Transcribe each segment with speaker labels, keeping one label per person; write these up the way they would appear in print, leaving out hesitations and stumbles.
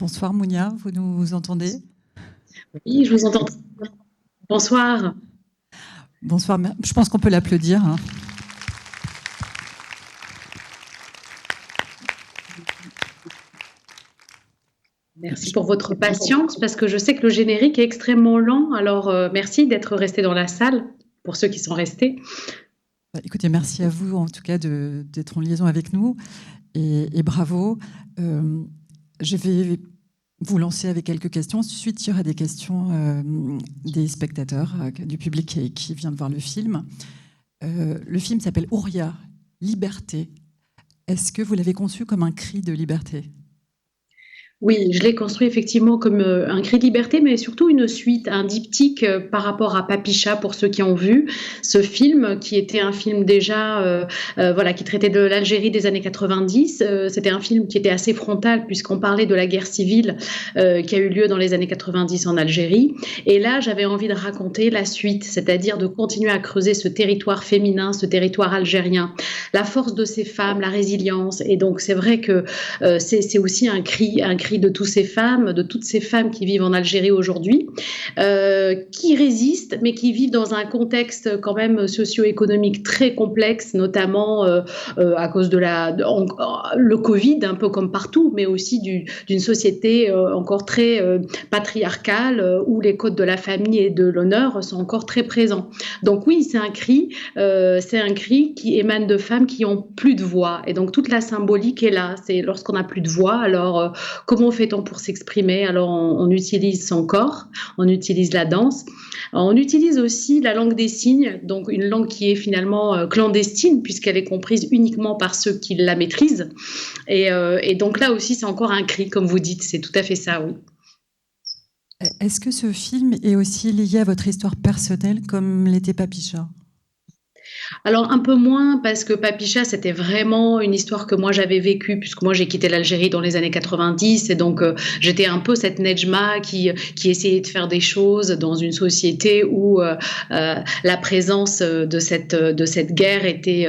Speaker 1: Bonsoir Mounia, vous nous entendez?
Speaker 2: Oui, je vous entends. Bonsoir.
Speaker 1: Bonsoir, je pense qu'on peut l'applaudir. Hein.
Speaker 2: Merci pour votre patience parce que je sais que le générique est extrêmement lent. Alors, merci d'être resté dans la salle pour ceux qui sont restés.
Speaker 1: Écoutez, merci à vous en tout cas d'être en liaison avec nous et bravo. Je vais vous lancer avec quelques questions. Ensuite, il y aura des questions des spectateurs, du public qui vient de voir le film. Le film s'appelle Ouria, Liberté. Est-ce que vous l'avez conçu comme un cri de liberté ?
Speaker 2: Oui, je l'ai construit effectivement comme un cri de liberté, mais surtout une suite, un diptyque par rapport à Papicha, pour ceux qui ont vu ce film, qui était un film déjà, voilà, qui traitait de l'Algérie des années 90. C'était un film qui était assez frontal, puisqu'on parlait de la guerre civile qui a eu lieu dans les années 90 en Algérie. Et là, j'avais envie de raconter la suite, c'est-à-dire de continuer à creuser ce territoire féminin, ce territoire algérien, la force de ces femmes, la résilience. Et donc, c'est vrai que c'est aussi un cri de toutes ces femmes qui vivent en Algérie aujourd'hui, qui résistent, mais qui vivent dans un contexte quand même socio-économique très complexe, notamment à cause de le Covid, un peu comme partout, mais aussi d'une société encore très patriarcale, où les codes de la famille et de l'honneur sont encore très présents. Donc oui, c'est un cri qui émane de femmes qui ont plus de voix. Et donc toute la symbolique est là. C'est lorsqu'on n'a plus de voix, alors comment fait-on pour s'exprimer? Alors, on utilise son corps, on utilise la danse, on utilise aussi la langue des signes, donc une langue qui est finalement clandestine, puisqu'elle est comprise uniquement par ceux qui la maîtrisent. Et donc là aussi, c'est encore un cri, comme vous dites, c'est tout à fait ça, oui.
Speaker 1: Est-ce que ce film est aussi lié à votre histoire personnelle, comme l'était Papicha ?
Speaker 2: Alors un peu moins, parce que Papicha, c'était vraiment une histoire que moi j'avais vécue, puisque moi j'ai quitté l'Algérie dans les années 90, et donc j'étais un peu cette Nejma qui essayait de faire des choses dans une société où la présence de cette guerre était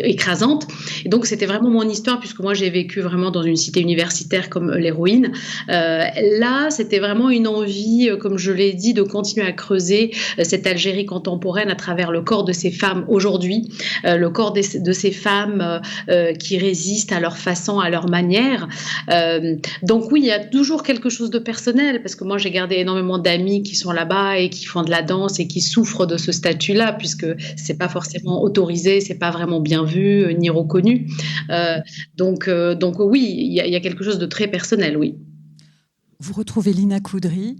Speaker 2: écrasante. Et donc c'était vraiment mon histoire, puisque moi j'ai vécu vraiment dans une cité universitaire comme l'héroïne. Là, c'était vraiment une envie, comme je l'ai dit, de continuer à creuser cette Algérie contemporaine à travers le corps de ces femmes aujourd'hui, le corps de ces femmes qui résistent à leur façon, à leur manière. Donc oui, il y a toujours quelque chose de personnel, parce que moi j'ai gardé énormément d'amis qui sont là-bas et qui font de la danse et qui souffrent de ce statut-là, puisque c'est pas forcément autorisé, c'est pas vraiment bien vu ni reconnu. Donc oui, il y a quelque chose de très personnel, oui.
Speaker 1: Vous retrouvez Lina Coudry.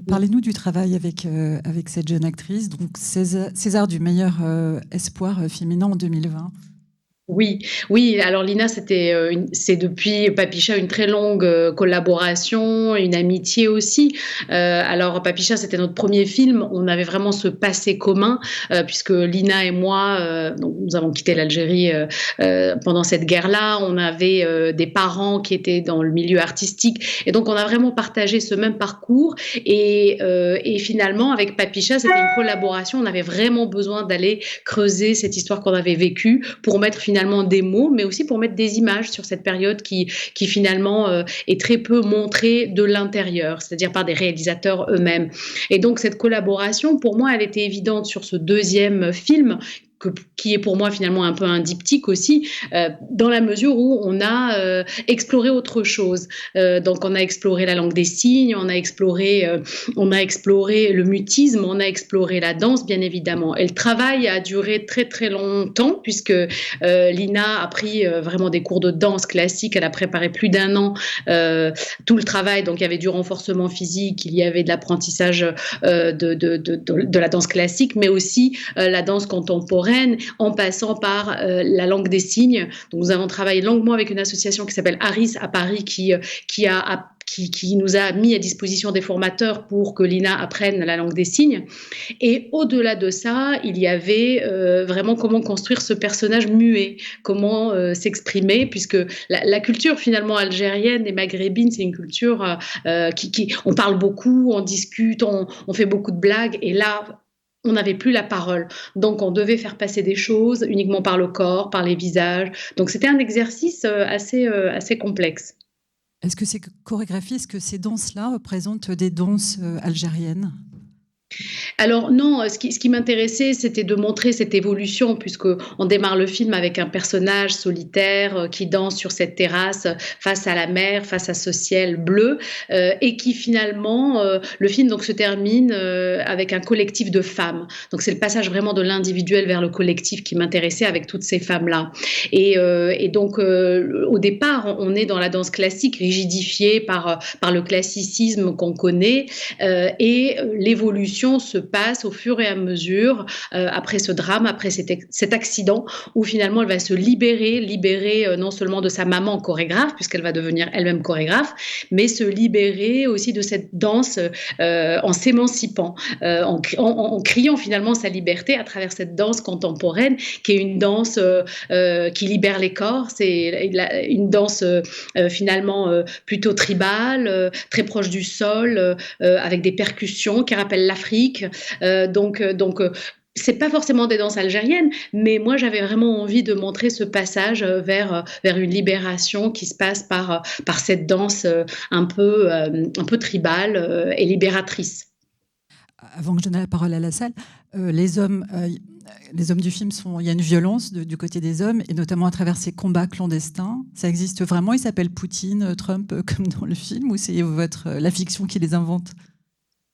Speaker 1: Parlez-nous du travail avec cette jeune actrice, donc César du meilleur espoir féminin en 2020.
Speaker 2: Oui, oui. Alors Lina, c'est depuis Papicha une très longue collaboration, une amitié aussi. Alors Papicha, c'était notre premier film. On avait vraiment ce passé commun, puisque Lina et moi, donc, nous avons quitté l'Algérie pendant cette guerre-là. On avait des parents qui étaient dans le milieu artistique, et donc on a vraiment partagé ce même parcours. Et finalement, avec Papicha, c'était une collaboration. On avait vraiment besoin d'aller creuser cette histoire qu'on avait vécue pour mettre finalement des mots, mais aussi pour mettre des images sur cette période qui finalement est très peu montrée de l'intérieur, c'est-à-dire par des réalisateurs eux-mêmes. Et donc cette collaboration, pour moi, elle était évidente sur ce deuxième film, qui est pour moi finalement un peu un diptyque aussi, dans la mesure où on a exploré autre chose. Donc on a exploré la langue des signes, on a exploré le mutisme, on a exploré la danse, bien évidemment. Et le travail a duré très très longtemps, puisque Lina a pris vraiment des cours de danse classique. Elle a préparé plus d'1 an tout le travail. Donc il y avait du renforcement physique, il y avait de l'apprentissage de la danse classique, mais aussi la danse contemporaine, en passant par la langue des signes. Donc, nous avons travaillé longuement avec une association qui s'appelle Aris à Paris, qui nous a mis à disposition des formateurs pour que Lina apprenne la langue des signes. Et au-delà de ça, il y avait vraiment comment construire ce personnage muet, comment s'exprimer, puisque la culture finalement algérienne et maghrébine, c'est une culture on parle beaucoup, on discute, on fait beaucoup de blagues, et là, on n'avait plus la parole. Donc, on devait faire passer des choses uniquement par le corps, par les visages. Donc, c'était un exercice assez complexe.
Speaker 1: Est-ce que ces chorégraphies, est-ce que ces danses-là représentent des danses algériennes ?
Speaker 2: Alors non, ce qui m'intéressait, c'était de montrer cette évolution, puisque on démarre le film avec un personnage solitaire qui danse sur cette terrasse face à la mer, face à ce ciel bleu, et qui finalement, le film donc se termine avec un collectif de femmes. Donc c'est le passage vraiment de l'individuel vers le collectif qui m'intéressait avec toutes ces femmes-là. Et donc au départ, on est dans la danse classique, rigidifiée par le classicisme qu'on connaît, et l'évolution se passe au fur et à mesure, après ce drame, après cet accident, où finalement elle va se libérer non seulement de sa maman chorégraphe, puisqu'elle va devenir elle-même chorégraphe, mais se libérer aussi de cette danse en s'émancipant, en criant finalement sa liberté à travers cette danse contemporaine, qui est une danse qui libère les corps. C'est une danse finalement plutôt tribale, très proche du sol, avec des percussions qui rappellent l'Afrique. Donc, c'est pas forcément des danses algériennes, mais moi j'avais vraiment envie de montrer ce passage vers une libération qui se passe par cette danse un peu tribale et libératrice.
Speaker 1: Avant que je donne la parole à la salle, les hommes du film il y a une violence du côté des hommes, et notamment à travers ces combats clandestins. Ça existe vraiment? Ils s'appellent Poutine, Trump, comme dans le film, ou c'est la fiction qui les invente?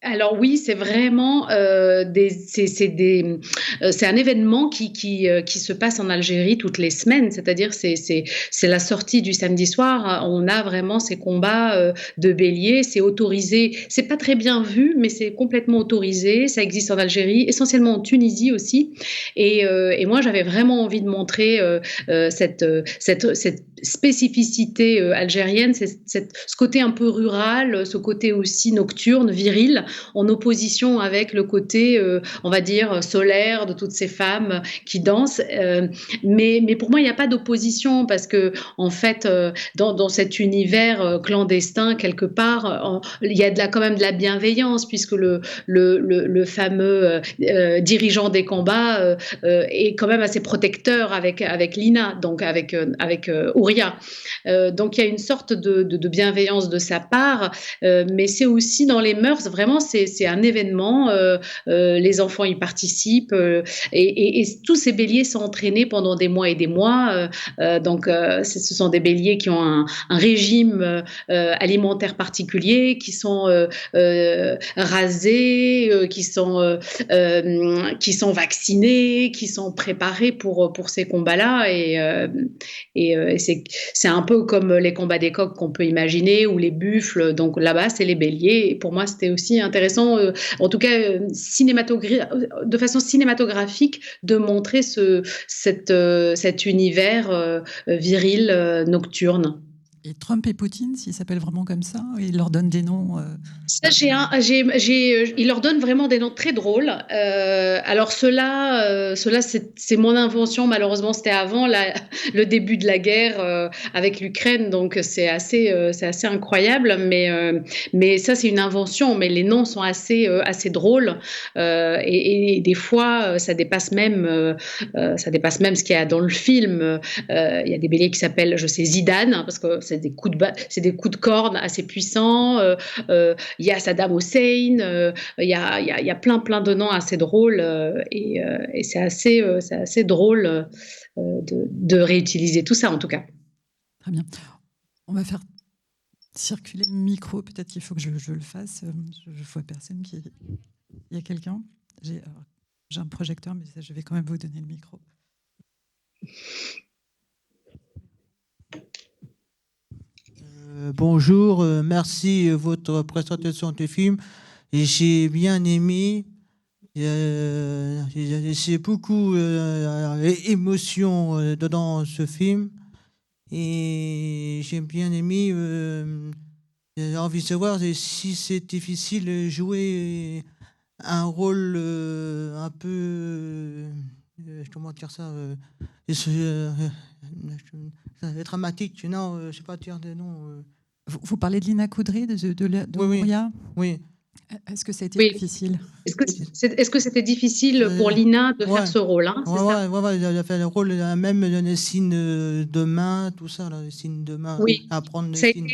Speaker 2: Alors oui, c'est vraiment c'est un événement qui se passe en Algérie toutes les semaines, c'est-à-dire c'est la sortie du samedi soir. On a vraiment ces combats de béliers, c'est autorisé, c'est pas très bien vu, mais c'est complètement autorisé. Ça existe en Algérie, essentiellement en Tunisie aussi. Et moi, j'avais vraiment envie de montrer cette spécificité algérienne, ce côté un peu rural, ce côté aussi nocturne, viril, en opposition avec le côté, on va dire, solaire de toutes ces femmes qui dansent. Mais pour moi, il n'y a pas d'opposition, parce que, en fait, dans cet univers clandestin, quelque part, il y a quand même de la bienveillance, puisque le fameux dirigeant des combats est quand même assez protecteur avec Lina, donc avec Ouria. Donc il y a une sorte de bienveillance de sa part, mais c'est aussi dans les mœurs, vraiment, c'est un événement, les enfants y participent, et tous ces béliers sont entraînés pendant des mois et des mois, donc ce sont des béliers qui ont un régime alimentaire particulier, qui sont rasés, qui sont vaccinés, qui sont préparés pour ces combats-là, et c'est un peu comme les combats des coqs qu'on peut imaginer, ou les buffles. Donc là-bas, c'est les béliers. Et pour moi, c'était aussi intéressant, en tout cas de façon cinématographique, de montrer cet univers viril, nocturne.
Speaker 1: Et Trump et Poutine, s'ils s'appellent vraiment comme ça, ils leur donnent des noms
Speaker 2: Ça, il leur donne vraiment des noms très drôles. Alors cela, c'est mon invention. Malheureusement, c'était avant le début de la guerre avec l'Ukraine, donc c'est assez incroyable. Mais ça, c'est une invention. Mais les noms sont assez drôles, et des fois, ça dépasse même ce qu'il y a dans le film. Il y a des béliers qui s'appellent, je sais, Zidane, parce que c'est des coups de corne assez puissants. Il y a Saddam Hussein, il y a plein de noms assez drôles, et c'est assez drôle de réutiliser tout ça, en tout cas.
Speaker 1: Très bien. On va faire circuler le micro. Peut-être qu'il faut que je le fasse. Je vois personne. Il y a quelqu'un? J'ai un projecteur, mais je vais quand même vous donner le micro.
Speaker 3: Bonjour, merci votre présentation du film. J'ai bien aimé, j'ai beaucoup d'émotions dans ce film, et j'ai bien aimé. J'ai envie de savoir si c'est difficile de jouer un rôle un peu, comment dire ça, dramatique, non, je ne sais pas dire des noms.
Speaker 1: Vous parlez de Lina Coudry, de Ouria?
Speaker 3: Oui.
Speaker 1: Est-ce que ça a été difficile?
Speaker 2: Est-ce que c'était difficile pour Lina de faire ce rôle, hein,
Speaker 3: c'est ça? Elle a fait le rôle, même les signes de main, tout ça, les signes de main, apprendre les signes.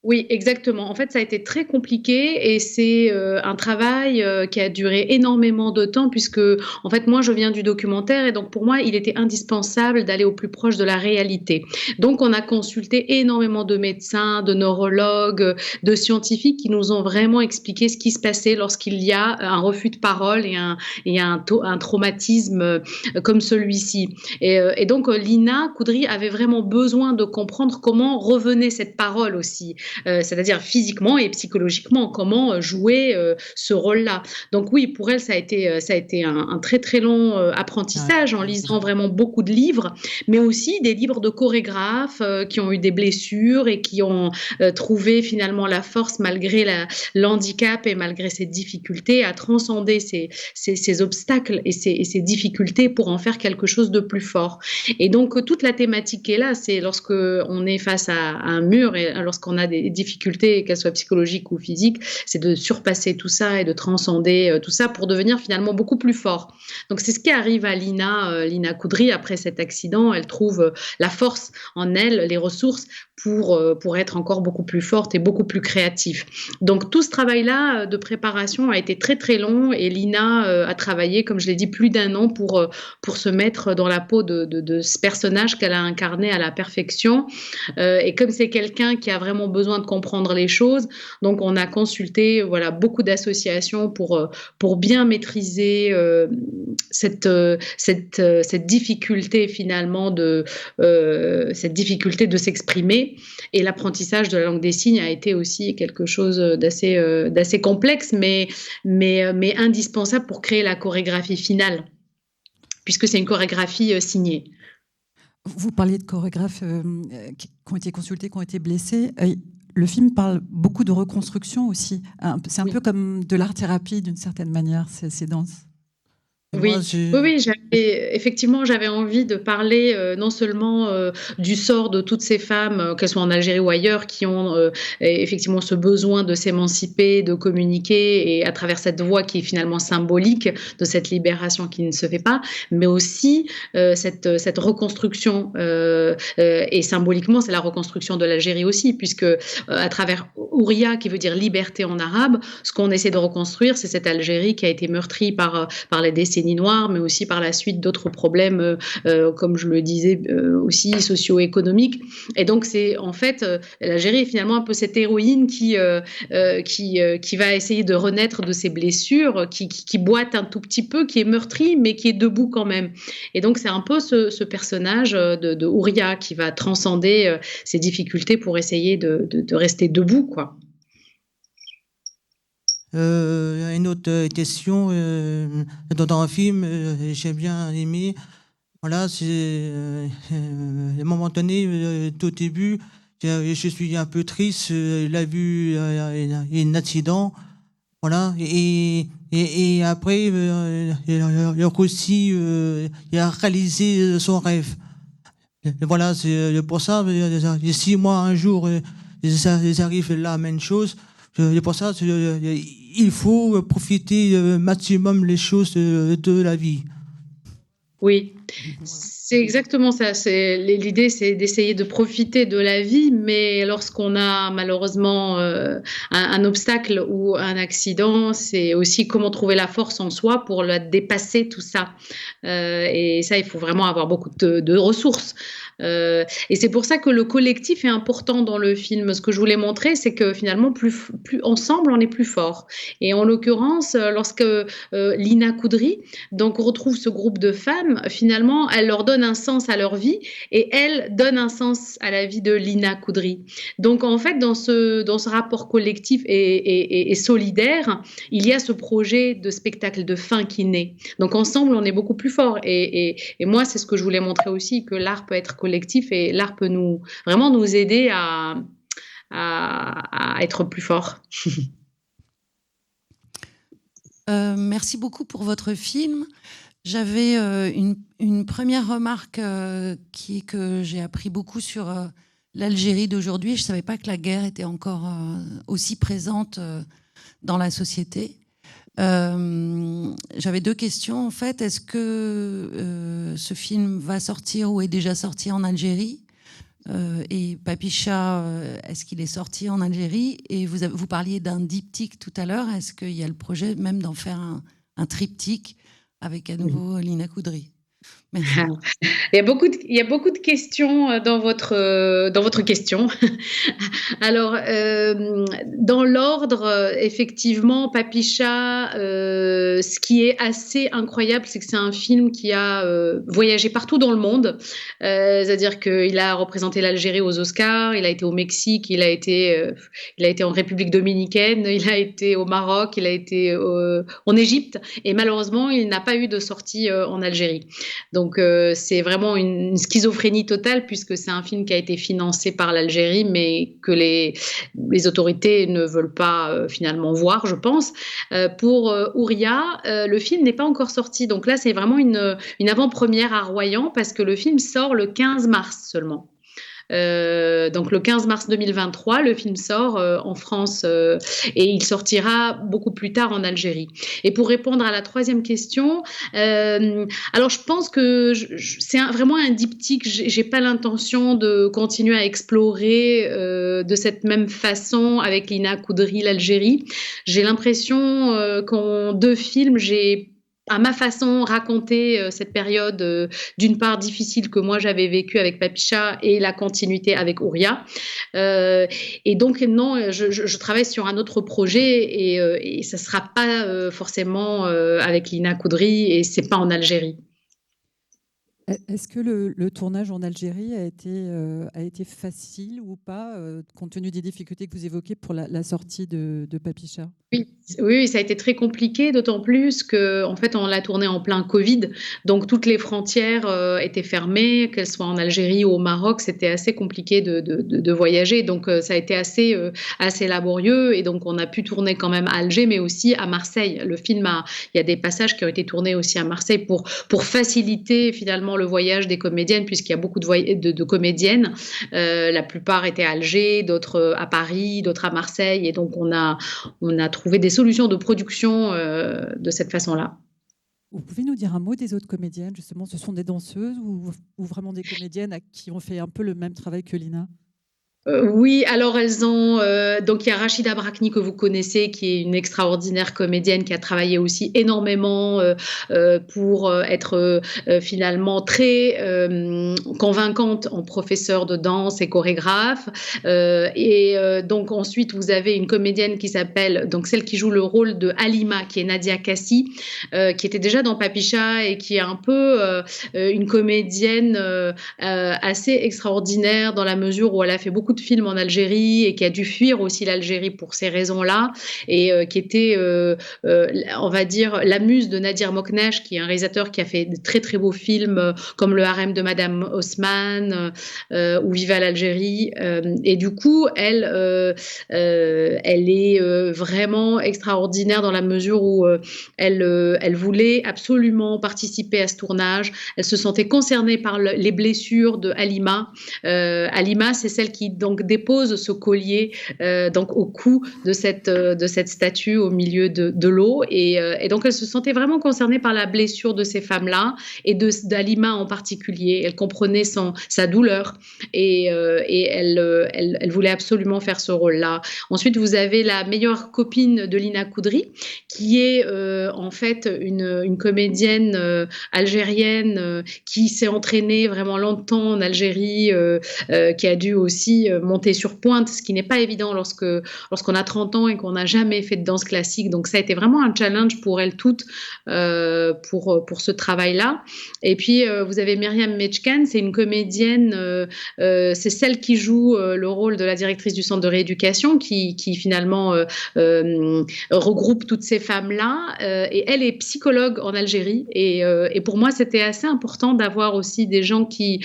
Speaker 2: Oui, exactement. En fait, ça a été très compliqué et c'est un travail qui a duré énormément de temps puisque, en fait, moi, je viens du documentaire et donc pour moi, il était indispensable d'aller au plus proche de la réalité. Donc, on a consulté énormément de médecins, de neurologues, de scientifiques qui nous ont vraiment expliqué ce qui se passait lorsqu'il y a un refus de parole et un traumatisme comme celui-ci. Et donc, Lina Coudry avait vraiment besoin de comprendre comment revenait cette parole aussi. C'est-à-dire physiquement et psychologiquement, comment jouer ce rôle-là. Donc oui, pour elle, ça a été un très très long apprentissage en lisant vraiment beaucoup de livres, mais aussi des livres de chorégraphes qui ont eu des blessures et qui ont trouvé finalement la force malgré l'handicap et malgré ces difficultés à transcender ces obstacles et ces difficultés pour en faire quelque chose de plus fort. Et donc toute la thématique est là, c'est lorsque on est face à un mur et lorsqu'on a des difficultés, qu'elles soient psychologiques ou physiques, c'est de surpasser tout ça et de transcender tout ça pour devenir finalement beaucoup plus fort. Donc c'est ce qui arrive à Lina Coudry après cet accident. Elle trouve la force en elle, les ressources pour être encore beaucoup plus forte et beaucoup plus créative. Donc tout ce travail-là de préparation a été très très long et Lina a travaillé, comme je l'ai dit, plus d'1 an pour se mettre dans la peau de ce personnage qu'elle a incarné à la perfection. Et comme c'est quelqu'un qui a vraiment besoin de comprendre les choses, donc on a consulté beaucoup d'associations pour bien maîtriser cette difficulté finalement cette difficulté de s'exprimer. Et l'apprentissage de la langue des signes a été aussi quelque chose d'assez complexe, mais indispensable pour créer la chorégraphie finale, puisque c'est une chorégraphie signée.
Speaker 1: Vous parliez de chorégraphes qui ont été consultés, qui ont été blessés. Le film parle beaucoup de reconstruction aussi. C'est un peu comme de l'art-thérapie d'une certaine manière, ces danses.
Speaker 2: Oui, effectivement, j'avais envie de parler non seulement du sort de toutes ces femmes, qu'elles soient en Algérie ou ailleurs, qui ont effectivement ce besoin de s'émanciper, de communiquer, et à travers cette voix qui est finalement symbolique de cette libération qui ne se fait pas, mais aussi cette reconstruction. Et symboliquement, c'est la reconstruction de l'Algérie aussi, puisque à travers Ouria, qui veut dire liberté en arabe, ce qu'on essaie de reconstruire, c'est cette Algérie qui a été meurtrie par les décennies noires, mais aussi par la suite d'autres problèmes, comme je le disais, aussi socio-économiques. Et donc, c'est en fait, l'Algérie est finalement un peu cette héroïne qui va essayer de renaître de ses blessures, qui boite un tout petit peu, qui est meurtrie, mais qui est debout quand même. Et donc, c'est un peu ce personnage de Ouria qui va transcender ses difficultés pour essayer de rester debout, quoi.
Speaker 3: Une autre question, dans un film, j'ai bien aimé. Voilà, c'est à un moment donné, tout au début, je suis un peu triste. Il a vu un accident, voilà, et après, il a aussi il a réalisé son rêve. Et voilà, c'est pour ça. Si moi un jour, ça arrive la même chose. C'est pour ça il faut profiter maximum les choses de la vie.
Speaker 2: Oui, c'est exactement ça. L'idée, c'est d'essayer de profiter de la vie, mais lorsqu'on a malheureusement un obstacle ou un accident, c'est aussi comment trouver la force en soi pour dépasser tout ça. Et ça, il faut vraiment avoir beaucoup de ressources. Et c'est pour ça que le collectif est important dans le film. Ce que je voulais montrer, c'est que finalement, plus ensemble, on est plus fort. Et en l'occurrence, lorsque Lina Coudry donc retrouve ce groupe de femmes, finalement, elle leur donne un sens à leur vie et elle donne un sens à la vie de Lina Coudry. Donc en fait, dans ce rapport collectif et solidaire, il y a ce projet de spectacle de fin qui naît. Donc ensemble, on est beaucoup plus fort. Et moi, c'est ce que je voulais montrer aussi, que l'art peut être collectif et l'art peut vraiment nous aider à être plus fort.
Speaker 4: Merci beaucoup pour votre film. J'avais une première remarque qui est que j'ai appris beaucoup sur l'Algérie d'aujourd'hui. Je ne savais pas que la guerre était encore aussi présente dans la société. J'avais 2 questions en fait. Est-ce que ce film va sortir ou est déjà sorti en Algérie? Et Papicha, est-ce qu'il est sorti en Algérie? Et vous parliez d'un diptyque tout à l'heure. Est-ce qu'il y a le projet même d'en faire un triptyque avec à nouveau Lina Coudry? Merci.
Speaker 2: Il y a beaucoup de questions dans votre question. Alors, dans l'ordre, effectivement, Papicha, ce qui est assez incroyable, c'est que c'est un film qui a voyagé partout dans le monde. C'est-à-dire qu'il a représenté l'Algérie aux Oscars, il a été au Mexique, il a été en République dominicaine, il a été au Maroc, il a été en Égypte, et malheureusement, il n'a pas eu de sortie en Algérie. Donc, c'est vraiment une schizophrénie totale, puisque c'est un film qui a été financé par l'Algérie, mais que les autorités ne veulent pas finalement voir, je pense. Pour Ouria, le film n'est pas encore sorti. Donc là, c'est vraiment une avant-première à Royan, parce que le film sort le 15 mars seulement. Donc le 15 mars 2023, le film sort en France et il sortira beaucoup plus tard en Algérie. Et pour répondre à la troisième question, alors je pense que c'est vraiment un diptyque. J'ai pas l'intention de continuer à explorer de cette même façon avec Lina Coudry l'Algérie. J'ai l'impression qu'en 2 films, j'ai à ma façon raconter cette période d'une part difficile que moi j'avais vécue avec Papicha et la continuité avec Ouria. Et donc non, je travaille sur un autre projet et ça sera pas forcément avec Lina Coudry et c'est pas en Algérie.
Speaker 1: Est-ce que le tournage en Algérie a été facile ou pas, compte tenu des difficultés que vous évoquez pour la sortie de Papicha?
Speaker 2: Oui, ça a été très compliqué, d'autant plus qu'en fait, on l'a tourné en plein Covid, donc toutes les frontières étaient fermées, qu'elles soient en Algérie ou au Maroc, c'était assez compliqué de voyager, donc ça a été assez laborieux, et donc on a pu tourner quand même à Alger, mais aussi à Marseille. Il y a des passages qui ont été tournés aussi à Marseille pour faciliter finalement le voyage des comédiennes, puisqu'il y a beaucoup de comédiennes. La plupart étaient à Alger, d'autres à Paris, d'autres à Marseille, et donc on a trouvé des solutions de production de cette façon-là.
Speaker 1: Vous pouvez nous dire un mot des autres comédiennes, justement? Ce sont des danseuses ou vraiment des comédiennes qui ont fait un peu le même travail que Lina?
Speaker 2: Oui, alors elles ont donc il y a Rachida Brakni que vous connaissez, qui est une extraordinaire comédienne qui a travaillé aussi énormément pour être finalement très convaincante en professeure de danse et chorégraphe. Donc ensuite vous avez une comédienne qui s'appelle, donc celle qui joue le rôle de Halima, qui est Nadia Kassi, qui était déjà dans Papicha et qui est un peu une comédienne assez extraordinaire dans la mesure où elle a fait beaucoup de films en Algérie et qui a dû fuir aussi l'Algérie pour ces raisons-là, et qui était, on va dire, la muse de Nadir Moknesh, qui est un réalisateur qui a fait de très très beaux films comme Le Harem de Madame Haussmann ou Viva l'Algérie. Et du coup, elle est vraiment extraordinaire dans la mesure où elle voulait absolument participer à ce tournage. Elle se sentait concernée par les blessures de Halima. Halima, c'est celle qui donc dépose ce collier donc au cou de cette statue au milieu de l'eau, et donc elle se sentait vraiment concernée par la blessure de ces femmes-là et d'Halima en particulier. Elle comprenait sa douleur et elle voulait absolument faire ce rôle-là. Ensuite, vous avez la meilleure copine de Lina Coudry, qui est en fait une comédienne algérienne qui s'est entraînée vraiment longtemps en Algérie, qui a dû aussi monter sur pointe, ce qui n'est pas évident lorsqu'on a 30 ans et qu'on n'a jamais fait de danse classique. Donc ça a été vraiment un challenge pour elles toutes pour ce travail-là. Et puis vous avez Myriam Mechkan, c'est une comédienne, c'est celle qui joue le rôle de la directrice du centre de rééducation qui finalement regroupe toutes ces femmes-là, et elle est psychologue en Algérie, et pour moi c'était assez important d'avoir aussi des gens qui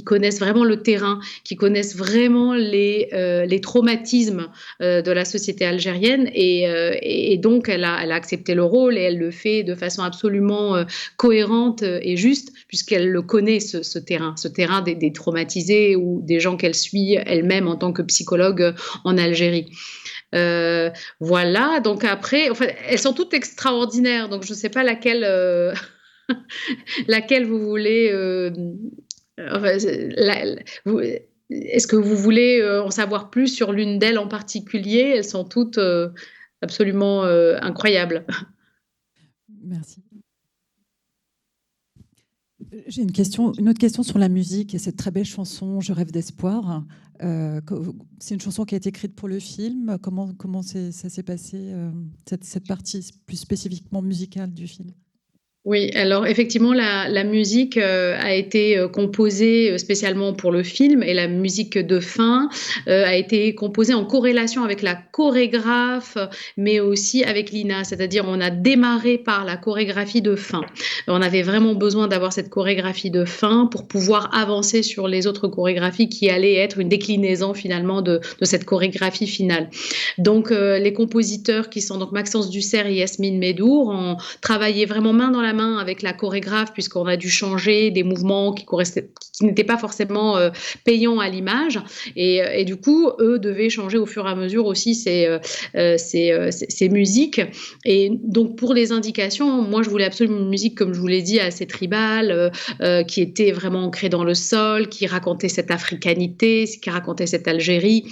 Speaker 2: connaissent vraiment le terrain, qui connaissent vraiment les traumatismes de la société algérienne, et donc elle a accepté le rôle, et elle le fait de façon absolument cohérente et juste, puisqu'elle le connaît, ce terrain des traumatisés ou des gens qu'elle suit elle-même en tant que psychologue en Algérie. Voilà, donc après, enfin, elles sont toutes extraordinaires, donc je ne sais pas laquelle vous voulez Enfin, est-ce que vous voulez en savoir plus sur l'une d'elles en particulier? Elles sont toutes absolument incroyables.
Speaker 1: Merci. J'ai une autre question sur la musique et cette très belle chanson « Je rêve d'espoir ». C'est une chanson qui a été écrite pour le film. Comment ça s'est passé, cette partie plus spécifiquement musicale du film?
Speaker 2: Oui, alors effectivement, la musique a été composée spécialement pour le film, et la musique de fin a été composée en corrélation avec la chorégraphe, mais aussi avec Lina. C'est-à-dire, on a démarré par la chorégraphie de fin. On avait vraiment besoin d'avoir cette chorégraphie de fin pour pouvoir avancer sur les autres chorégraphies qui allaient être une déclinaison finalement de cette chorégraphie finale. Donc, les compositeurs qui sont donc Maxence Dussert et Yasmine Medour ont travaillé vraiment main dans la main avec la chorégraphe, puisqu'on a dû changer des mouvements qui n'étaient pas forcément payants à l'image, et du coup eux devaient changer au fur et à mesure aussi ces musiques. Et donc pour les indications, moi je voulais absolument une musique, comme je vous l'ai dit, assez tribale, qui était vraiment ancrée dans le sol, qui racontait cette africanité, qui racontait cette Algérie,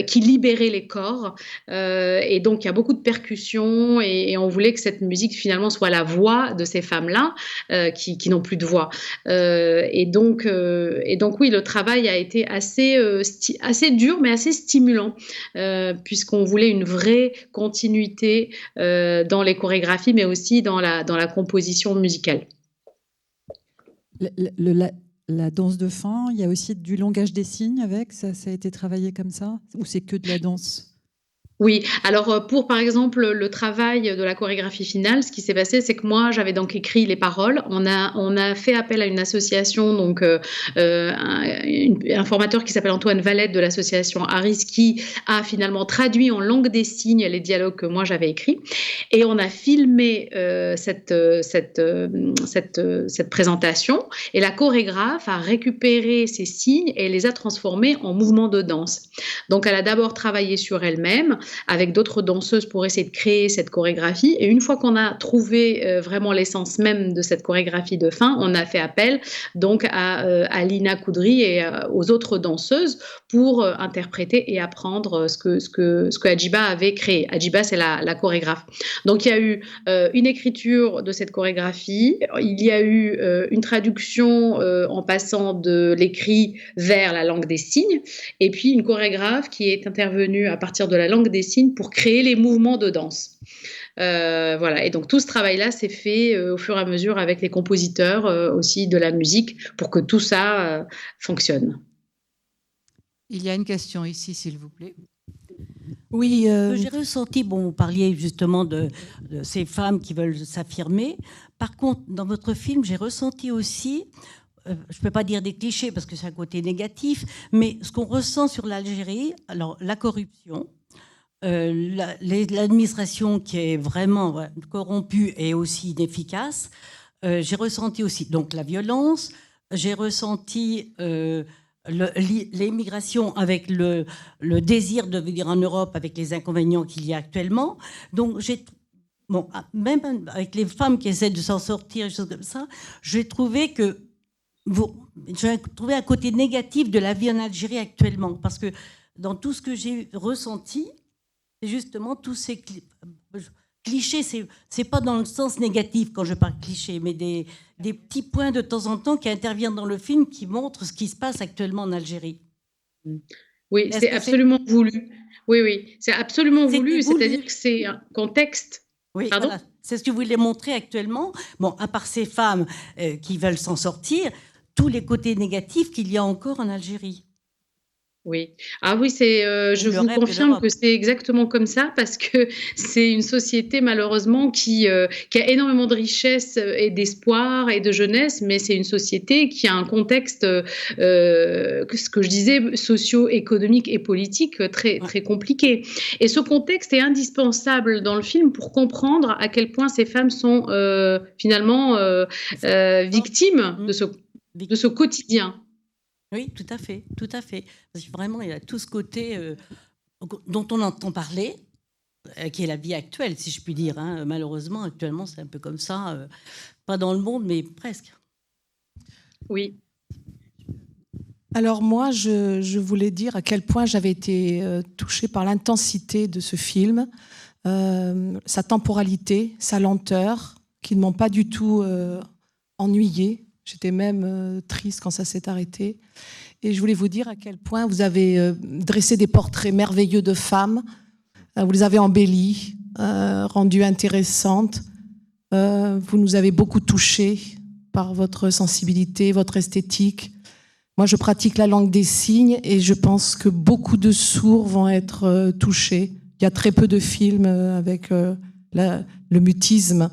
Speaker 2: qui libérait les corps, et donc il y a beaucoup de percussions, et on voulait que cette musique finalement soit la voix de ces femmes-là qui n'ont plus de voix. Et donc oui, le travail a été assez dur, mais assez stimulant, puisqu'on voulait une vraie continuité dans les chorégraphies, mais aussi dans la composition musicale.
Speaker 1: La danse de fin, il y a aussi du langage des signes avec, ça a été travaillé comme ça? Ou c'est que de la danse?
Speaker 2: Oui, alors pour par exemple le travail de la chorégraphie finale, ce qui s'est passé, c'est que moi j'avais donc écrit les paroles. On a fait appel à une association, donc un formateur qui s'appelle Antoine Valette de l'association Aris, qui a finalement traduit en langue des signes les dialogues que moi j'avais écrits, et on a filmé cette présentation, et la chorégraphe a récupéré ces signes et les a transformés en mouvements de danse. Donc elle a d'abord travaillé sur elle-même avec d'autres danseuses pour essayer de créer cette chorégraphie. Et une fois qu'on a trouvé vraiment l'essence même de cette chorégraphie de fin, on a fait appel donc à Lina Coudry et aux autres danseuses pour interpréter et apprendre ce que Adjiba avait créé. Adjiba, c'est la chorégraphe. Donc il y a eu une écriture de cette chorégraphie, il y a eu une traduction en passant de l'écrit vers la langue des signes, et puis une chorégraphe qui est intervenue à partir de la langue des signes pour créer les mouvements de danse. Voilà. Et donc tout ce travail-là s'est fait au fur et à mesure avec les compositeurs aussi de la musique pour que tout ça fonctionne.
Speaker 5: Il y a une question ici, s'il vous plaît.
Speaker 6: Oui, j'ai ressenti, vous parliez justement de ces femmes qui veulent s'affirmer. Par contre, dans votre film, j'ai ressenti aussi, je ne peux pas dire des clichés parce que c'est un côté négatif, mais ce qu'on ressent sur l'Algérie, alors la corruption, l'administration qui est vraiment corrompue et aussi inefficace. J'ai ressenti aussi donc la violence, j'ai ressenti l'immigration avec le désir de venir en Europe avec les inconvénients qu'il y a actuellement. Donc même avec les femmes qui essaient de s'en sortir, des choses comme ça, j'ai trouvé un côté négatif de la vie en Algérie actuellement, parce que dans tout ce que j'ai ressenti, c'est justement tous ces clichés, c'est pas dans le sens négatif quand je parle cliché, mais des petits points de temps en temps qui interviennent dans le film qui montrent ce qui se passe actuellement en Algérie.
Speaker 2: Oui, c'est absolument voulu. Oui, c'est absolument voulu, c'est-à-dire que c'est un contexte.
Speaker 6: Oui, voilà. C'est ce que vous voulez montrer actuellement. Bon, à part ces femmes qui veulent s'en sortir, tous les côtés négatifs qu'il y a encore en Algérie.
Speaker 2: Oui. Ah oui, je vous confirme que c'est exactement comme ça, parce que c'est une société malheureusement qui a énormément de richesse et d'espoir et de jeunesse, mais c'est une société qui a un contexte, ce que je disais, socio-économique et politique très, très compliqué. Et ce contexte est indispensable dans le film pour comprendre à quel point ces femmes sont finalement victimes de ce quotidien.
Speaker 6: Oui, tout à fait, tout à fait. Parce que vraiment, il y a tout ce côté dont on entend parler, qui est la vie actuelle, si je puis dire. Hein. Malheureusement, actuellement, c'est un peu comme ça, pas dans le monde, mais presque.
Speaker 2: Oui.
Speaker 7: Alors moi, je voulais dire à quel point j'avais été touchée par l'intensité de ce film, sa temporalité, sa lenteur, qui ne m'ont pas du tout ennuyée. J'étais même triste quand ça s'est arrêté. Et je voulais vous dire à quel point vous avez dressé des portraits merveilleux de femmes, vous les avez embellis, rendues intéressantes. Vous nous avez beaucoup touchés par votre sensibilité, votre esthétique. Moi, je pratique la langue des signes et je pense que beaucoup de sourds vont être touchés. Il y a très peu de films avec le mutisme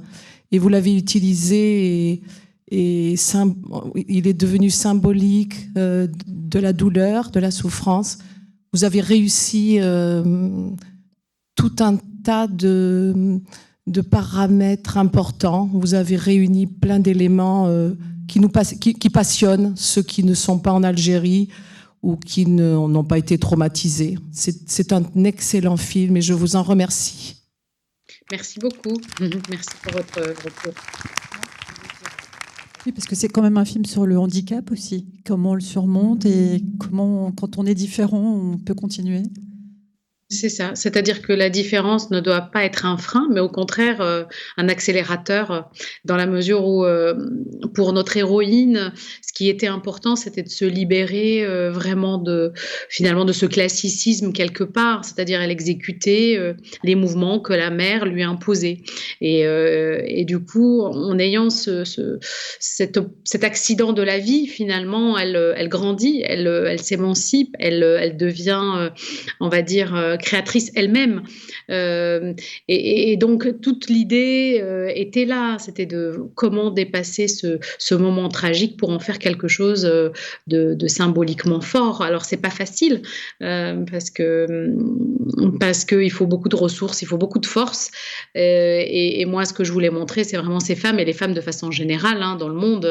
Speaker 7: et vous l'avez utilisé et il est devenu symbolique de la douleur, de la souffrance. Vous avez réussi tout un tas de paramètres importants. Vous avez réuni plein d'éléments qui passionnent ceux qui ne sont pas en Algérie ou qui n'ont pas été traumatisés. C'est un excellent film et je vous en remercie.
Speaker 2: Merci beaucoup. Merci pour votre retour.
Speaker 1: Oui, parce que c'est quand même un film sur le handicap aussi. Comment on le surmonte et comment, quand on est différent, on peut continuer.
Speaker 2: C'est ça, c'est-à-dire que la différence ne doit pas être un frein, mais au contraire un accélérateur, dans la mesure où, pour notre héroïne, ce qui était important, c'était de se libérer vraiment finalement de ce classicisme quelque part, c'est-à-dire elle exécutait les mouvements que la mère lui imposait. Et du coup, en ayant cet accident de la vie, finalement, elle grandit, elle s'émancipe, elle devient, on va dire, créatrice elle-même. Et donc, toute l'idée était là, c'était de comment dépasser ce moment tragique pour en faire quelque chose de symboliquement fort. Alors, c'est pas facile parce que il faut beaucoup de ressources, il faut beaucoup de force. Et moi, ce que je voulais montrer, c'est vraiment ces femmes et les femmes de façon générale dans le monde.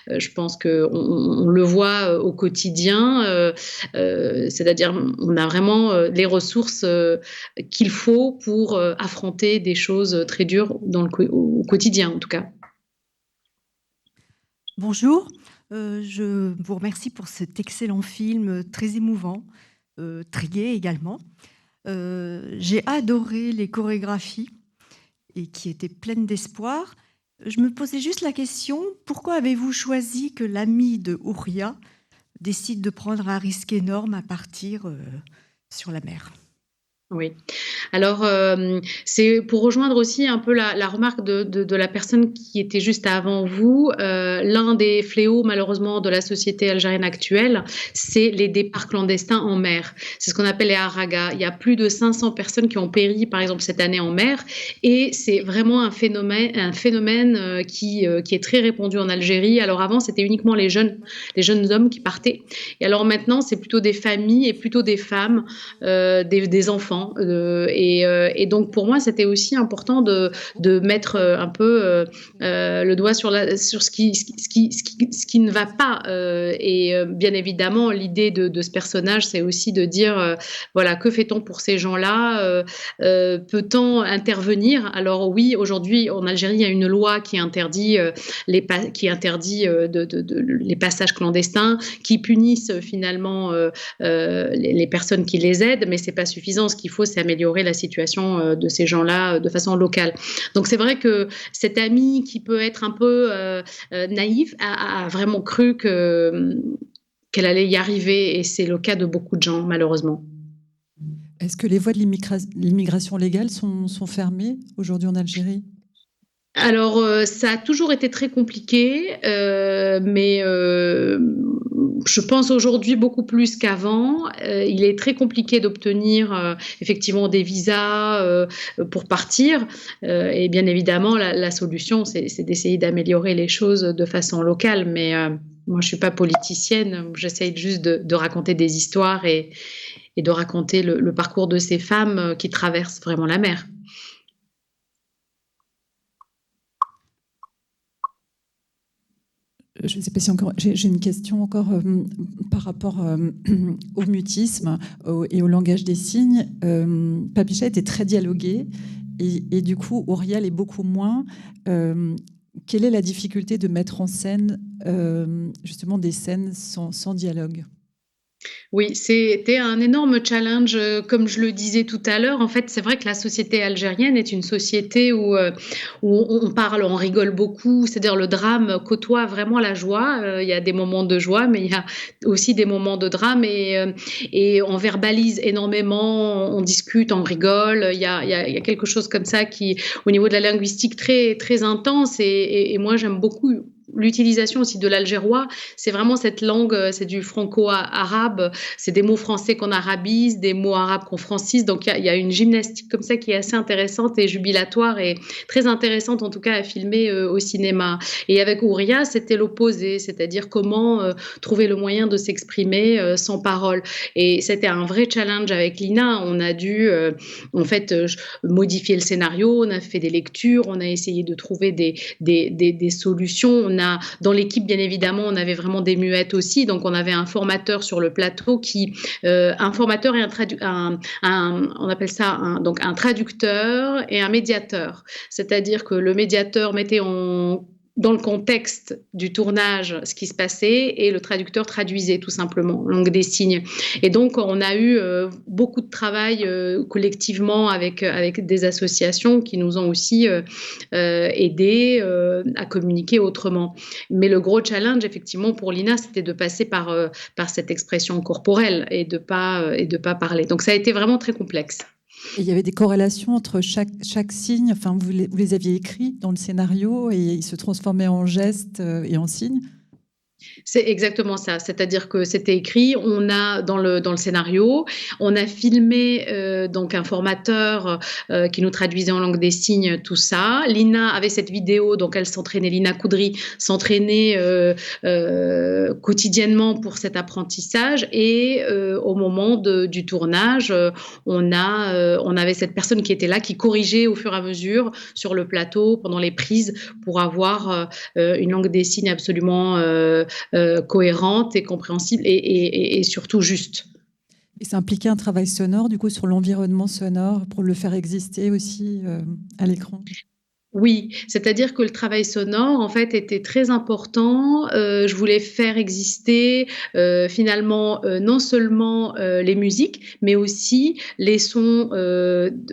Speaker 2: Je pense qu'on le voit au quotidien. C'est-à-dire, on a vraiment les ressources qu'il faut pour affronter des choses très dures au quotidien, en tout cas.
Speaker 8: Bonjour, je vous remercie pour cet excellent film très émouvant, très gai également. J'ai adoré les chorégraphies et qui étaient pleines d'espoir. Je me posais juste la question, pourquoi avez-vous choisi que l'ami de Ouria décide de prendre un risque énorme à partir sur la mer ?
Speaker 2: Oui. Alors, c'est pour rejoindre aussi un peu la remarque de la personne qui était juste avant vous. L'un des fléaux, malheureusement, de la société algérienne actuelle, c'est les départs clandestins en mer. C'est ce qu'on appelle les haragas. Il y a plus de 500 personnes qui ont péri, par exemple, cette année en mer. Et c'est vraiment un phénomène qui est très répandu en Algérie. Alors, avant, c'était uniquement les jeunes hommes qui partaient. Et alors, maintenant, c'est plutôt des familles et plutôt des femmes, des enfants. Et donc pour moi c'était aussi important de mettre un peu le doigt sur ce qui ne va pas et bien évidemment l'idée de ce personnage c'est aussi de dire voilà, que fait-on pour ces gens-là, peut-on intervenir? Alors oui, aujourd'hui en Algérie il y a une loi qui interdit les passages clandestins, qui punissent finalement les personnes qui les aident, mais c'est pas suffisant. Ce qu'il faut, c'est améliorer la situation de ces gens-là de façon locale. Donc c'est vrai que cet ami qui peut être un peu naïf a vraiment cru qu'elle allait y arriver, et c'est le cas de beaucoup de gens, malheureusement.
Speaker 1: Est-ce que les voies de l'immigration légale sont fermées aujourd'hui en Algérie ?
Speaker 2: Alors, ça a toujours été très compliqué, mais je pense aujourd'hui beaucoup plus qu'avant. Il est très compliqué d'obtenir effectivement des visas pour partir. Et bien évidemment, la solution, c'est d'essayer d'améliorer les choses de façon locale. Mais moi, je ne suis pas politicienne. J'essaye juste de raconter des histoires et de raconter le parcours de ces femmes qui traversent vraiment la mer.
Speaker 1: Je ne sais pas si encore. J'ai une question encore par rapport au mutisme et au langage des signes. Papicha était très dialogué et du coup, Ouria l'est beaucoup moins. Quelle est la difficulté de mettre en scène justement des scènes sans dialogue ?
Speaker 2: Oui, c'était un énorme challenge, comme je le disais tout à l'heure. En fait, c'est vrai que la société algérienne est une société où on parle, on rigole beaucoup. C'est-à-dire le drame côtoie vraiment la joie. Il y a des moments de joie, mais il y a aussi des moments de drame et on verbalise énormément, on discute, on rigole. Il y a quelque chose comme ça qui, au niveau de la linguistique, très, très intense et moi, j'aime beaucoup l'utilisation aussi de l'algérois. C'est vraiment cette langue, c'est du franco-arabe, c'est des mots français qu'on arabise, des mots arabes qu'on francise. Donc il y a une gymnastique comme ça qui est assez intéressante et jubilatoire et très intéressante en tout cas à filmer au cinéma. Et avec Ouria, c'était l'opposé, c'est-à-dire comment trouver le moyen de s'exprimer sans parole. Et c'était un vrai challenge avec Lina. On a dû en fait modifier le scénario, on a fait des lectures, on a essayé de trouver des solutions. Dans l'équipe, bien évidemment, on avait vraiment des muettes aussi. Donc, on avait un formateur sur le plateau un formateur et on appelle ça donc un traducteur et un médiateur. C'est-à-dire que le médiateur mettait dans le contexte du tournage ce qui se passait et le traducteur traduisait tout simplement, langue des signes. Et donc, on a eu beaucoup de travail collectivement avec des associations qui nous ont aussi aidés à communiquer autrement. Mais le gros challenge, effectivement, pour Lina, c'était de passer par cette expression corporelle et de pas parler. Donc, ça a été vraiment très complexe.
Speaker 1: Et il y avait des corrélations entre chaque signe, enfin, vous les aviez écrits dans le scénario et ils se transformaient en gestes et en signes.
Speaker 2: C'est exactement ça, c'est-à-dire que c'était écrit, on a dans le scénario, on a filmé donc un formateur qui nous traduisait en langue des signes tout ça. Lina avait cette vidéo, donc elle s'entraînait, Lina Koudry s'entraînait quotidiennement pour cet apprentissage et au moment du tournage, on avait cette personne qui était là, qui corrigeait au fur et à mesure sur le plateau pendant les prises pour avoir une langue des signes absolument cohérente et compréhensible et surtout juste.
Speaker 1: Et ça impliquait un travail sonore, du coup, sur l'environnement sonore pour le faire exister aussi à l'écran.
Speaker 2: Oui, c'est-à-dire que le travail sonore, en fait, était très important. Je voulais faire exister finalement non seulement les musiques, mais aussi les sons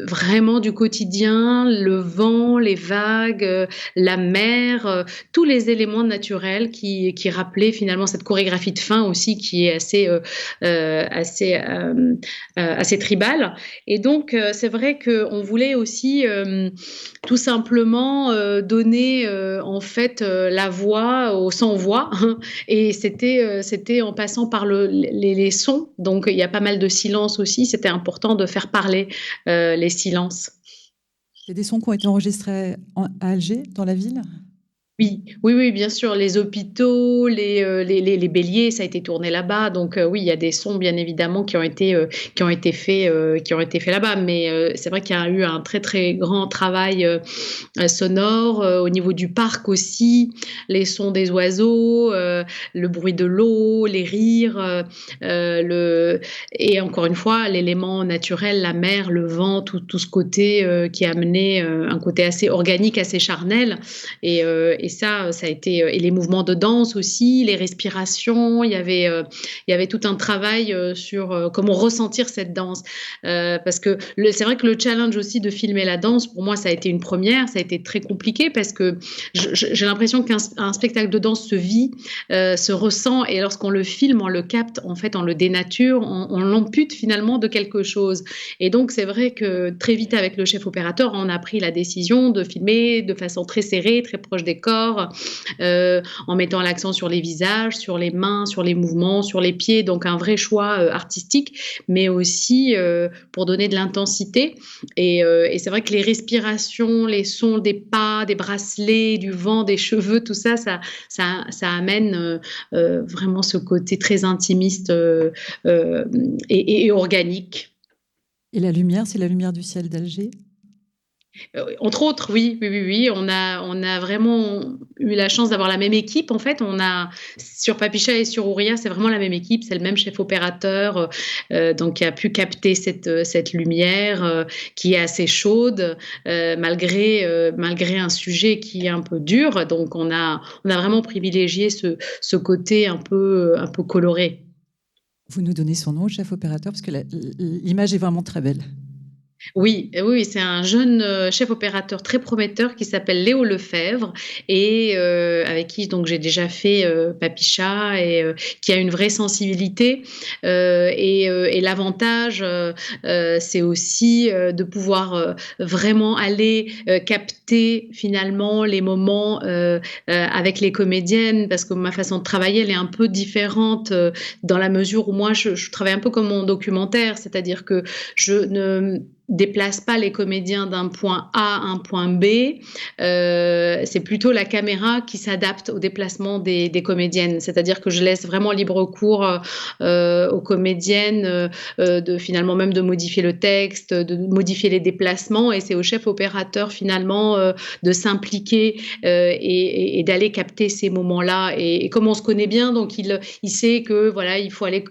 Speaker 2: vraiment du quotidien, le vent, les vagues, la mer, tous les éléments naturels qui rappelaient finalement cette chorégraphie de fin aussi qui est assez tribale. Et donc, c'est vrai qu'on voulait aussi tout simplement donner en fait la voix aux sans-voix et c'était en passant par les sons, donc il y a pas mal de silence aussi, c'était important de faire parler les silences.
Speaker 1: Il y a des sons qui ont été enregistrés à Alger, dans la ville ?
Speaker 2: Oui, bien sûr, les hôpitaux, les béliers, ça a été tourné là-bas. Donc oui, il y a des sons bien évidemment qui ont été faits là-bas. Mais c'est vrai qu'il y a eu un très très grand travail sonore au niveau du parc aussi, les sons des oiseaux, le bruit de l'eau, les rires, et encore une fois l'élément naturel, la mer, le vent, tout ce côté qui a amené un côté assez organique, assez charnel et ça a été et les mouvements de danse aussi, les respirations. Il y avait tout un travail sur comment ressentir cette danse, parce que c'est vrai que le challenge aussi de filmer la danse, pour moi, ça a été une première. Ça a été très compliqué parce que j'ai l'impression qu'un spectacle de danse se vit, se ressent, et lorsqu'on le filme, on le capte, en fait, on le dénature, on l'ampute finalement de quelque chose. Et donc, c'est vrai que très vite avec le chef opérateur, on a pris la décision de filmer de façon très serrée, très proche des corps, en mettant l'accent sur les visages, sur les mains, sur les mouvements, sur les pieds. Donc un vrai choix artistique, mais aussi pour donner de l'intensité. Et c'est vrai que les respirations, les sons des pas, des bracelets, du vent, des cheveux, tout ça amène vraiment ce côté très intimiste et organique.
Speaker 1: Et la lumière, c'est la lumière du ciel d'Alger ?
Speaker 2: Entre autres, oui. On a vraiment eu la chance d'avoir la même équipe. En fait, sur Papicha et sur Ouria, c'est vraiment la même équipe. C'est le même chef opérateur, donc qui a pu capter cette lumière qui est assez chaude, malgré un sujet qui est un peu dur. Donc, on a vraiment privilégié ce côté un peu coloré.
Speaker 1: Vous nous donnez son nom, chef opérateur, parce que l'image est vraiment très belle.
Speaker 2: Oui, c'est un jeune chef opérateur très prometteur qui s'appelle Léo Lefebvre et avec qui donc j'ai déjà fait Papicha et qui a une vraie sensibilité et l'avantage c'est aussi de pouvoir vraiment aller capter finalement les moments avec les comédiennes, parce que ma façon de travailler elle est un peu différente dans la mesure où moi je travaille un peu comme mon documentaire, c'est-à-dire que je ne déplace pas les comédiens d'un point A à un point B, c'est plutôt la caméra qui s'adapte au déplacement des comédiennes, c'est-à-dire que je laisse vraiment libre cours aux comédiennes finalement même de modifier le texte, de modifier les déplacements, et c'est au chef opérateur finalement de s'impliquer et d'aller capter ces moments-là, et comme on se connaît bien, donc il sait que voilà, il faut aller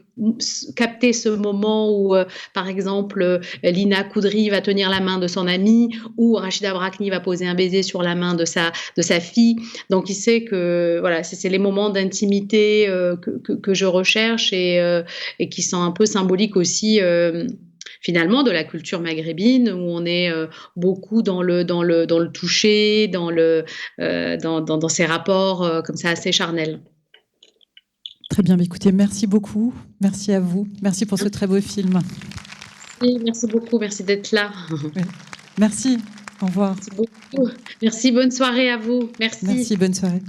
Speaker 2: capter ce moment où par exemple Lina Koudry va tenir la main de son amie, ou Rachida Brakni va poser un baiser sur la main de sa fille. Donc il sait que voilà, c'est les moments d'intimité que je recherche et qui sont un peu symboliques aussi finalement de la culture maghrébine, où on est beaucoup dans le toucher, dans ces rapports comme ça assez charnels.
Speaker 1: Très bien, écoutez, merci beaucoup. Merci à vous. Merci pour ce très beau film.
Speaker 2: Oui, merci beaucoup, merci d'être là.
Speaker 1: Oui. Merci, au revoir.
Speaker 2: Merci beaucoup. Merci, bonne soirée à vous. Merci.
Speaker 1: Merci, bonne soirée.